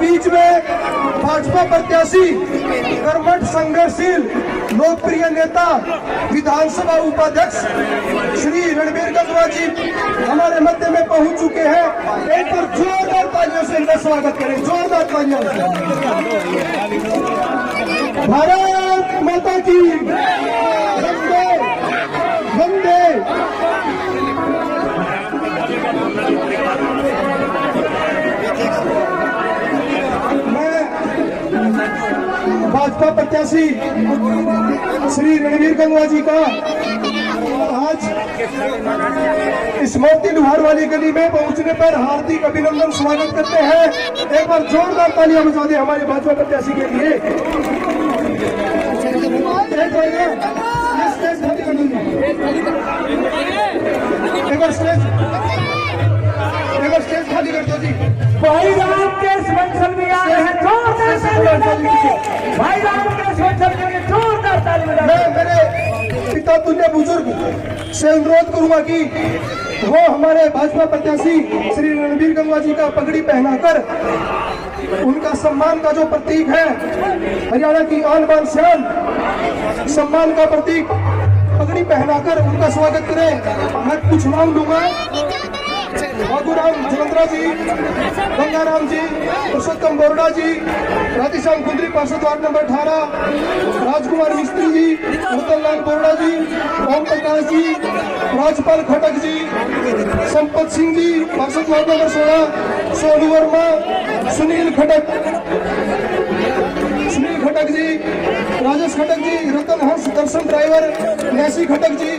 बीच में भाजपा प्रत्याशी, कर्मठ, संघर्षशील, लोकप्रिय नेता, विधानसभा उपाध्यक्ष श्री रणबीर गंगवा जी हमारे मध्य में पहुंच चुके हैं। एक बार जोरदार तालियों से इनका स्वागत करें, जोरदार तालियों से। भारत माता की वंदे वंदे। भाजपा प्रत्याशी श्री रणबीर गंगवा जी का आज इस मोती लुहार वाली गली में पहुंचने पर हार्दिक अभिनंदन स्वागत करते हैं। एक बार जोरदार तालियां बजा दें हमारे भाजपा प्रत्याशी के लिए। एक बार स्टेज खाली कर दो जी। भाई राम के बंसल भी आ रहे हैं, भाई राम के बंसल के लिए जोरदार ताली बजा। मैं मेरे पिता तुल्य बुजुर्ग से अनुरोध करूंगा कि वो हमारे भाजपा प्रत्याशी श्री रणबीर गंगवा जी का पगड़ी पहनाकर उनका सम्मान का जो प्रतीक है, हरियाणा की आन बान शान सम्मान का प्रतीक पगड़ी पहनाकर उनका स्वागत करें। मैं कुछ नाम लूंगा। बाबूराम जलंधरा जी, गंगाराम जी, पुरुषोत्तम बोरडा जी, राधेश्याम कुंद्री पार्षद वार्ड नंबर 18, राजकुमार मिस्त्री जी, रतनलाल बोरडा जी, ओम प्रकाश जी, राजपाल खटक जी, संपत सिंह जी पार्षद वार्ड नंबर 16, सोनू वर्मा, सुनील खटक जी, राजेश खटक जी, रतन हंस, दर्शन ड्राइवर, नैसी खटक जी,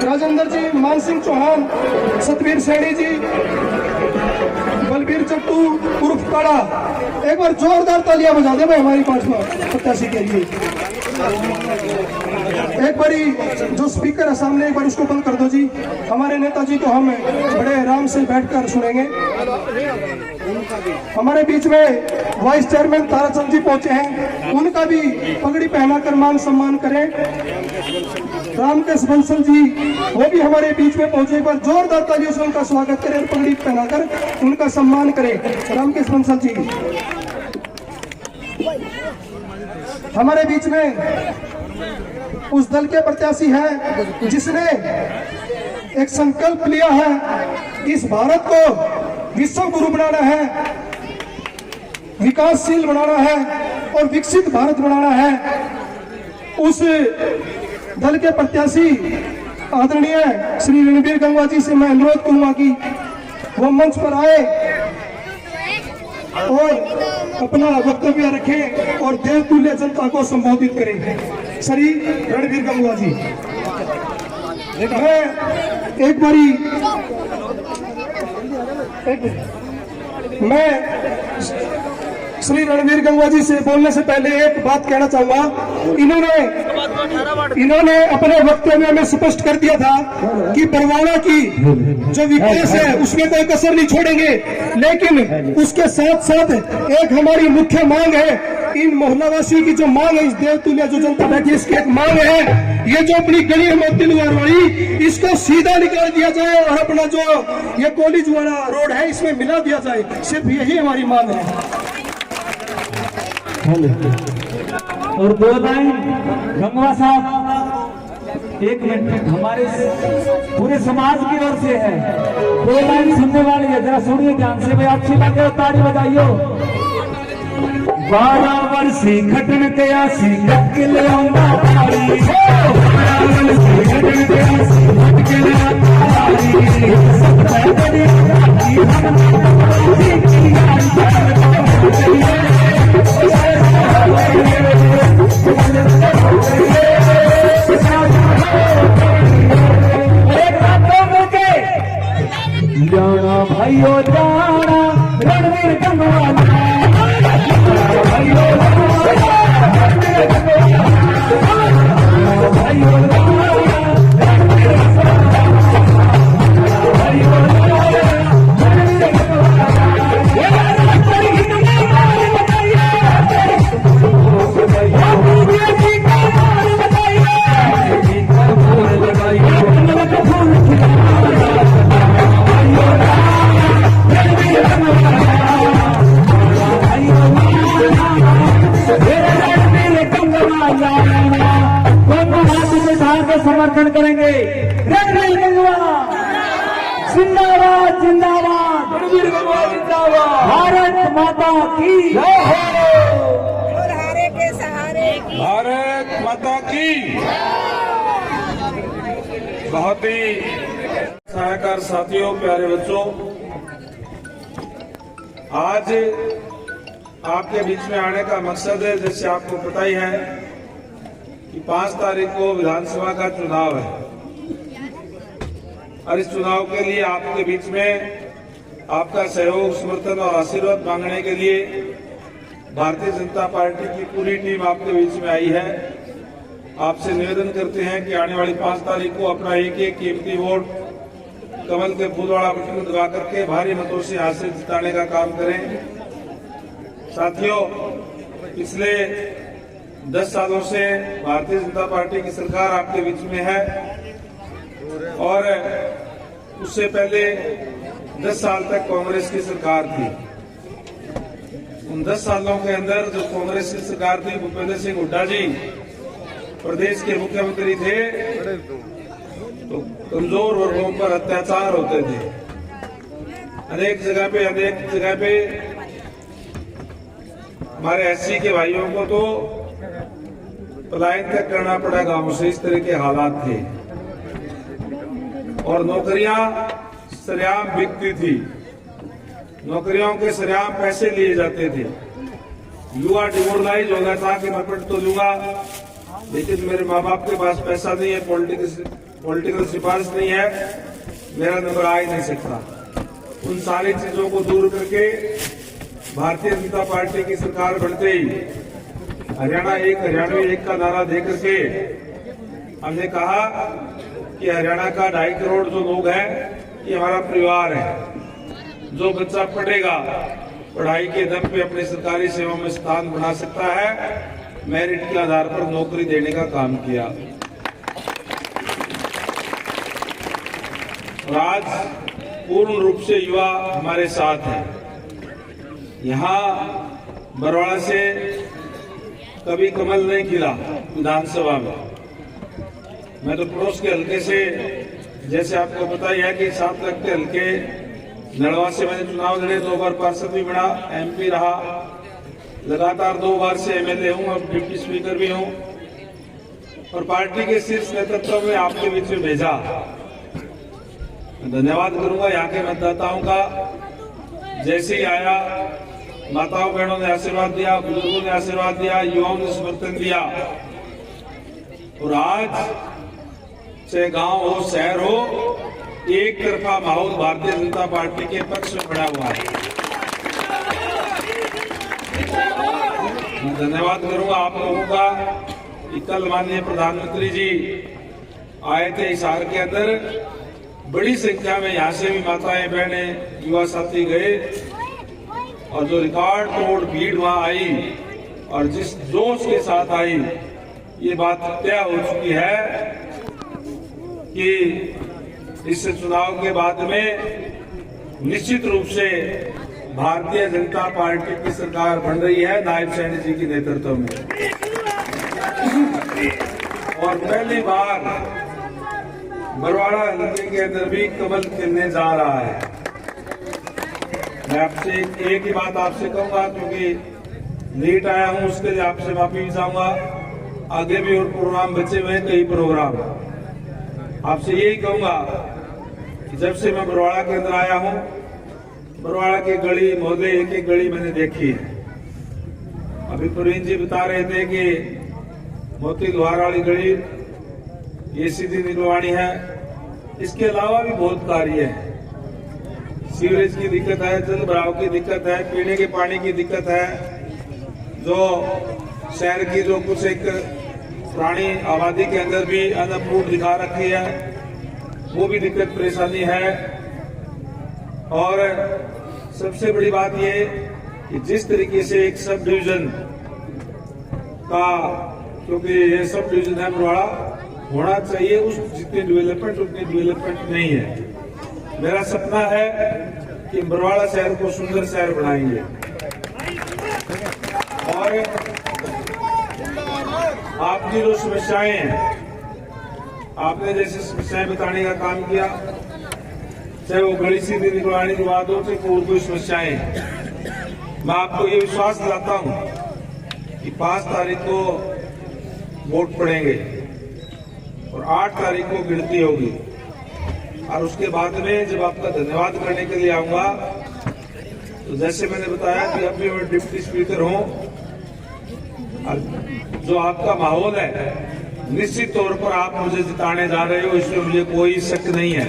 राजेंद्र जी, मान सिंह चौहान, सतवीर सैनी जी, बलबीर चट्टू उर्फ काड़ा। एक बार जोरदार तालियां बजा दे भाई हमारी भाजपा प्रत्याशी के लिए। एक बारी जो स्पीकर है सामने, एक बार उसको बंद कर दो जी। हमारे नेताजी को हम बड़े आराम से बैठकर सुनेंगे। हमारे बीच में वाइस चेयरमैन ताराचंद जी पहुंचे हैं, उनका भी पगड़ी पहनाकर मान सम्मान करें। रामकेश बंसल जी वो भी हमारे बीच में पहुंचे, एक बार जोरदार तालियों से उनका स्वागत करें और पगड़ी पहनाकर उनका सम्मान करें। रामकेश बंसल जी हमारे बीच में उस दल के प्रत्याशी हैं जिसने एक संकल्प लिया है, इस भारत को विश्व गुरु बनाना है, विकासशील बनाना है और विकसित भारत बनाना है। उस दल के प्रत्याशी आदरणीय श्री रणबीर गंगवा जी से मैं अनुरोध करूंगा कि वो मंच पर आए और अपना वक्तव्य रखें और देवतुल्य जनता को संबोधित करें। श्री रणबीर गंगवा जी, मैं एक बारी मैं श्री रणबीर गंगवा जी से बोलने से पहले एक बात कहना चाहूंगा। इन्होंने अपने वक्तव्य में स्पष्ट कर दिया था कि बरवाड़ा की जो विकास है उसमें कोई कसर नहीं छोड़ेंगे, लेकिन उसके साथ साथ एक हमारी मुख्य मांग है, इन मोहल्लावासियों की जो मांग है, इस देवतुल्य जो जनता बैठी है, इसकी एक मांग है, ये जो अपनी गली है मोती लुहार वाली, इसको सीधा निकाल दिया जाए और अपना जो ये कॉलेज वाला रोड है इसमें मिला दिया जाए। सिर्फ यही हमारी मांग है। और दो लाइन गंगवा साहब, एक मिनट हमारे पूरे समाज की ओर से है, दो लाइन सुनने वाली है, जरा सुनिए ध्यान से भाई, अच्छी लगे ताली बजाइयो। 12 वर्षी खटन के आसी के ले आऊंगा तारी, 12 वर्षी खटन के आसी के ले आऊंगा तारी, सब बड़ी जाना भाइयों जाना रणबीर गंगवा भाइयों भाइयों जिंदाबाद, रणवीर गंगवा जिंदाबाद, भारत माता की जय हो, और हारे के सहारे की भारत माता की। बहुत ही सहायकार साथियों, प्यारे बच्चों, आज आपके बीच में आने का मकसद है, जैसे आपको पता ही है कि 5 तारीख को विधानसभा का चुनाव है और इस चुनाव के लिए आपके बीच में आपका सहयोग, समर्थन और आशीर्वाद मांगने के लिए भारतीय जनता पार्टी की पूरी टीम आपके बीच में आई है। आपसे निवेदन करते हैं कि आने वाली 5 तारीख को अपना एक कीमती वोट कमल के फूल वाला बटन दबा करके भारी मतों से यहाँ से जिताने का काम करें। साथियों, पिछले 10 सालों से भारतीय जनता पार्टी की सरकार आपके बीच में है और उससे पहले 10 साल तक कांग्रेस की सरकार थी। उन 10 सालों के अंदर जो कांग्रेस की सरकार थी, भूपेंद्र सिंह हुड्डा जी प्रदेश के मुख्यमंत्री थे, तो कमजोर वर्गों पर अत्याचार होते थे। अनेक जगह पे हमारे एससी के भाइयों को तो पलायन तक करना पड़ा गांव से, इस तरह के हालात थे और नौकरियां सरेआम बिकती थी, नौकरियों के सरेआम पैसे लिए जाते थे। युवा डिमोरलाइज हो गया था कि मैं पढ़ तो लूंगा लेकिन मेरे माँ बाप के पास पैसा नहीं है, पॉलिटिकल सिफारिश नहीं है, मेरा नंबर आ ही नहीं सकता। उन सारी चीजों को दूर करके भारतीय जनता पार्टी की सरकार बनते ही हरियाणा एक, हरियाणवी एक का नारा दे करके हमने कहा कि हरियाणा का 2.5 करोड़ जो लोग हैं ये हमारा परिवार है। जो बच्चा पढ़ेगा, पढ़ाई के दम पे अपने सरकारी सेवा में स्थान बना सकता है, मेरिट के आधार पर नौकरी देने का काम किया। और आज पूर्ण रूप से युवा हमारे साथ है। यहाँ बरवाड़ा से कभी कमल नहीं खिला विधानसभा में। मैं तो पड़ोस के हल्के से, जैसे आपको पता ही है कि 7 लाख के हल्के नड़वा से मैंने चुनाव लड़े, 2 बार पार्षद भी बना, एमपी रहा, लगातार 2 बार से एमएलए हूं और डिप्टी स्पीकर भी हूं और पार्टी के शीर्ष नेतृत्व में आपके बीच में भेजा। धन्यवाद करूंगा यहाँ के मतदाताओं का। जैसे ही आया, माताओं बहनों ने आशीर्वाद दिया, बुजुर्गों ने आशीर्वाद दिया, युवाओं ने समर्थन दिया और आज चाहे गांव हो, शहर हो, एक तरफा माहौल भारतीय जनता पार्टी के पक्ष में बना हुआ है। धन्यवाद करूंगा आप लोगों का कि कल माननीय प्रधानमंत्री जी आए थे हिसार के अंदर, बड़ी संख्या में यहाँ से भी माताएं, बहनें, युवा साथी गए और जो रिकॉर्ड तोड़ भीड़ वहां आई और जिस जोश के साथ आई, ये बात तय हो चुकी है कि इस चुनाव के बाद में निश्चित रूप से भारतीय जनता पार्टी की सरकार बन रही है नायब सैनी जी के नेतृत्व में और पहली बार बरवाड़ा हल्के के अंदर भी कमल खिलने जा रहा है। मैं आपसे एक ही बात आपसे कहूंगा, क्योंकि लेट आया हूं उसके लिए आपसे माफी भी चाहूंगा। आगे भी और प्रोग्राम बचे हुए हैं, कई प्रोग्राम। आपसे यही कहूंगा कि जब से मैं बरवाड़ा के अंदर आया हूं, बरवाड़ा की गली मोहल्ले एक एक गली मैंने देखी है। अभी प्रवीण जी बता रहे थे कि मोती लोहार वाली गली ये सीधी निकलवानी है। इसके अलावा भी बहुत कार्य है। सीवरेज की दिक्कत है, जल भराव की दिक्कत है, पीने के पानी की दिक्कत है, जो शहर की जो कुछ एक पुरानी आबादी के अंदर भी अनअप्रूव्ड दिखा रखी है, वो भी दिक्कत परेशानी है। और सबसे बड़ी बात ये कि जिस तरीके से एक सब डिवीजन का, क्योंकि ये सब डिवीजन है बरवाड़ा, होना चाहिए उस जितनी डेवलपमेंट उतनी डेवलपमेंट नहीं है। मेरा सपना है कि बरवाड़ा शहर को सुंदर शहर बनाएंगे और आपकी जो समस्याएं हैं, आपने जैसे समस्याएं बताने का काम किया, चाहे वो गली सीधी निकलवाने की बात हो, चाहे और कोई समस्याएं। मैं आपको ये विश्वास दिलाता हूं कि 5 तारीख को वोट पड़ेंगे और 8 तारीख को गिनती होगी, और उसके बाद में जब आपका धन्यवाद करने के लिए आऊंगा, तो जैसे मैंने बताया कि अभी मैं डिप्टी स्पीकर हूं, और जो आपका माहौल है निश्चित तौर पर आप मुझे जिताने जा रहे हो, इसमें मुझे कोई शक नहीं है।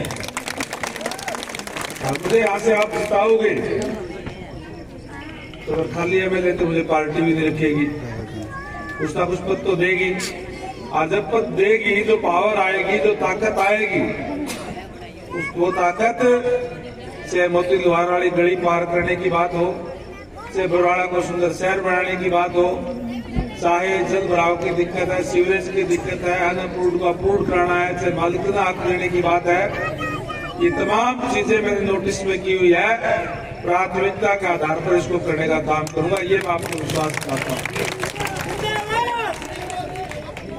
और मुझे यहाँ से आप जिताओगे तो अगर खाली एमएलए तो मुझे पार्टी भी नहीं रखेगी, कुछ ना कुछ पद तो देगी, और जब पद देगी जो पावर आएगी, जो ताकत आएगी, वो ताकत चाहे मोती लोहार वाली गली पार करने की बात हो, चाहे बरवाड़ा को सुंदर शहर बनाने की बात हो, चाहे जल भराव की दिक्कत है, सीवरेज की दिक्कत है, अनअप्रूव्ड को अप्रूव कराना है, चाहे मालिकाना हक लेने की बात है, ये तमाम चीजें मैंने नोटिस में की हुई है। प्राथमिकता के आधार पर इसको करने का काम करूंगा, ये मैं आपको विश्वास दिलाता हूँ।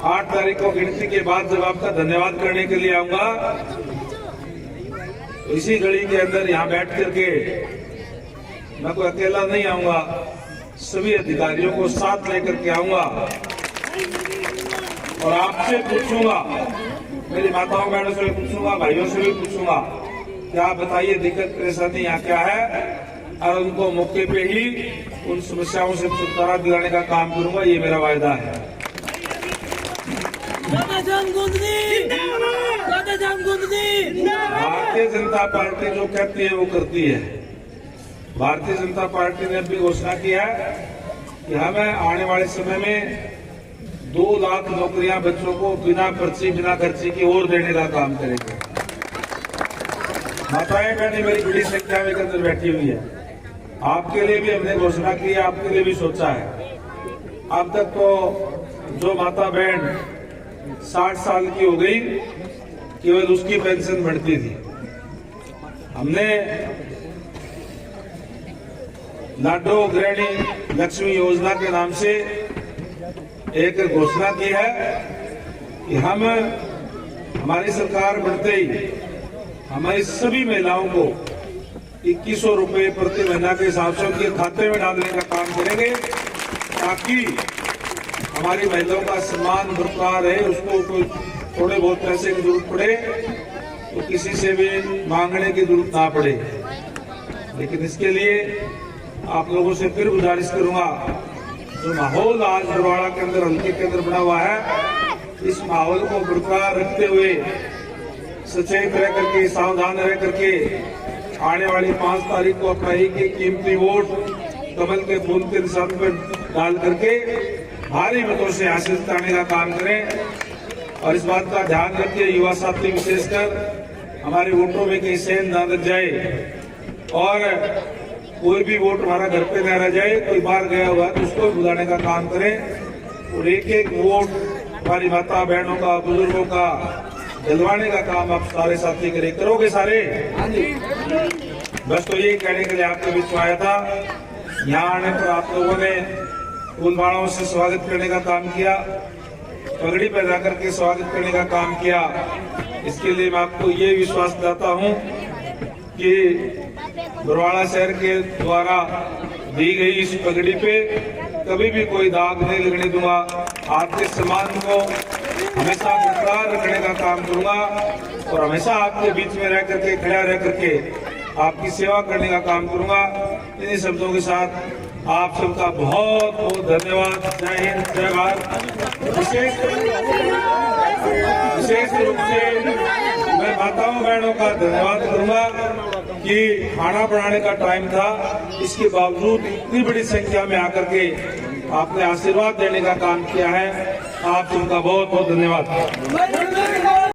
8 तारीख को गिनती के बाद जब आपका धन्यवाद करने के लिए आऊंगा, तो इसी घड़ी के अंदर यहाँ बैठ करके मैं कोई अकेला नहीं आऊंगा, सभी अधिकारियों को साथ लेकर के आऊंगा और आपसे पूछूंगा, मेरी माताओं बहनों से भी पूछूंगा, भाइयों से भी पूछूंगा कि आप बताइए दिक्कत परेशानी यहाँ क्या है, और उनको मौके पे ही उन समस्याओं से छुटकारा दिलाने का काम करूंगा, ये मेरा वायदा है। भारतीय जनता पार्टी जो कहती है वो करती है। भारतीय जनता पार्टी ने अभी घोषणा की है कि हमें आने वाले समय में 2 लाख नौकरियां बच्चों को बिना पर्ची बिना खर्ची की और देने का काम करेंगे। माताएं बहनें मेरी बड़ी संख्या में अंदर बैठी हुई है, आपके लिए भी हमने घोषणा की है, आपके लिए भी सोचा है। अब तक तो जो माता बहन 60 साल की हो गई, केवल उसकी पेंशन बढ़ती थी। हमने लाडो गृहिणी लक्ष्मी योजना के नाम से एक घोषणा की है कि हम हमारी सरकार बढ़ते ही हमारी सभी महिलाओं को 2100 रुपए प्रति महीना के हिसाब से उनके खाते में डालने का काम करेंगे, ताकि हमारी महिलाओं का सम्मान बरकरार रहे। उसको कोई थोड़े बहुत पैसे की जरूरत पड़े तो किसी से भी मांगने की जरूरत ना पड़े। लेकिन इसके लिए आप लोगों से फिर गुजारिश करूंगा, जो माहौल आज बरवाड़ा के अंदर हल्के के अंदर बना हुआ है, इस माहौल को बरकरार रखते हुए सचेत रह करके, सावधान रह करके आने वाली 5 तारीख को अपना एक कीमती वोट कमल के फूल के निशान पर डाल करके भारी मतों से हासिल करने का काम करें। और इस बात का ध्यान रखिए, युवा साथी विशेषकर हमारे वोटों में कहीं सेंध ना लग जाए और कोई भी वोट हमारा घर पे न रह जाए। कोई बाहर गया हुआ है तो उसको बुलाने का काम करें और एक वोट हमारी माता बहनों का, बुजुर्गों का दिलवाने का काम आप सारे साथी करोगे सारे। बस तो यही कहने के लिए आपके बीच में आया था। यहाँ आने पर आप लोगों ने फूलमालाओं से स्वागत करने का काम किया, पगड़ी पैदा करके स्वागत करने का काम किया। इसके लिए मैं आपको ये विश्वास दिलाता हूँ कि बरवाड़ा शहर के द्वारा दी गई इस पगड़ी पे कभी भी कोई दाग नहीं लगने दूंगा। आपके सम्मान को हमेशा बरकरार रखने का काम करूंगा और हमेशा आपके बीच में रह करके, खड़ा रह करके आपकी सेवा करने का काम करूंगा। इन्हीं शब्दों के साथ आप सबका बहुत बहुत धन्यवाद। जय हिंद, जय भारत। विशेष रूप से मैं माताओं बहनों का धन्यवाद करूंगा कि खाना बनाने का टाइम था, इसके बावजूद इतनी बड़ी संख्या में आकर के आपने आशीर्वाद देने का काम किया है। आप सबका बहुत बहुत धन्यवाद।